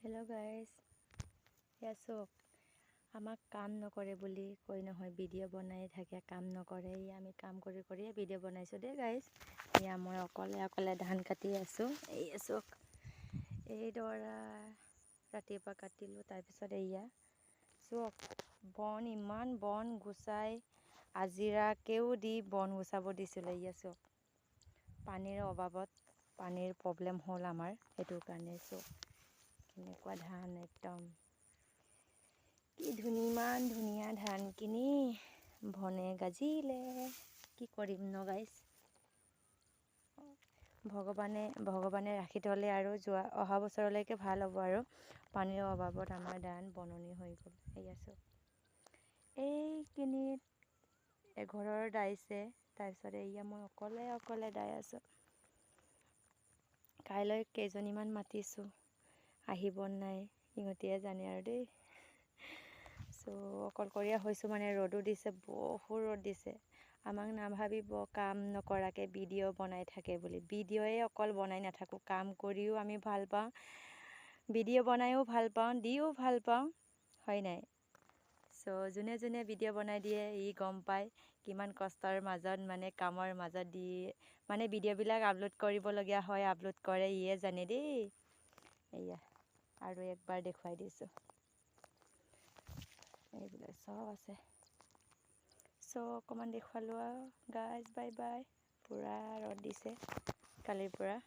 Hello' guys, চক আমাক কাম নকৰে বুলি কৈ নহয়, ভিডিঅ' বনাই থাকে, কাম নকৰে। আমি কাম কৰি কৰিয়ে ভিডিঅ' বনাইছোঁ দেই গাইজ। মই অকলে ধান কাটি আছোঁ। চক এইদৰা ৰাতিপুৱা কাটিলোঁ। তাৰপিছত চক বন, ইমান বন গুচাই আজিৰাকেও দি বন গুচাব দিছিলে। চক পানীৰ অভাৱত, পানীৰ প্ৰব্লেম হ'ল আমাৰ, সেইটো কাৰণে। চক কেনেকুৱা ধান, একদম কি ইমান ধুনীয়া ধানখিনি ভনে গাজিলে। কি কৰিম ন গাইজ, ভগৱানে ৰাখি থ'লে আৰু অহা বছৰলৈকে ভাল হ'ব। আৰু পানীৰ অভাৱত আমাৰ ধান বননি হৈ গ'ল। চক এইখিনিত এঘৰৰ দাইছে। তাৰপিছত মই অকলে দাই আছোঁ। কাইলৈ কেইজনীমান মাতিছোঁ, আহিব নাই সিহঁতিয়ে জানে আৰু দেই। অকলশৰীয়া হৈছোঁ মানে, ৰ'দো দিছে, বহুত ৰ'দ দিছে। আমাক নাভাবিব কাম নকৰাকৈ ভিডিঅ' বনাই থাকে বুলি। ভিডিঅ'য়ে অকল বনাই নাথাকোঁ, কাম কৰিও আমি ভাল পাওঁ, ভিডিঅ' বনাইও ভাল পাওঁ, দিও ভাল পাওঁ, হয় নাই? যোনে যোনে ভিডিঅ' বনাই দিয়ে গম পায় কিমান কষ্টৰ মাজত, মানে কামৰ মাজত দি মানে ভিডিঅ'বিলাক আপলোড কৰিবলগীয়া হয়, আপলোড কৰে, জানে দেই। আৰু একবাৰ দেখুৱাই দিছোঁ, এইবিলাক চব আছে। অকণমান দেখুৱালোঁ আৰু গাইজ, বাই বাই। পূৰা ৰ'দ দিছে কালিৰ পৰা।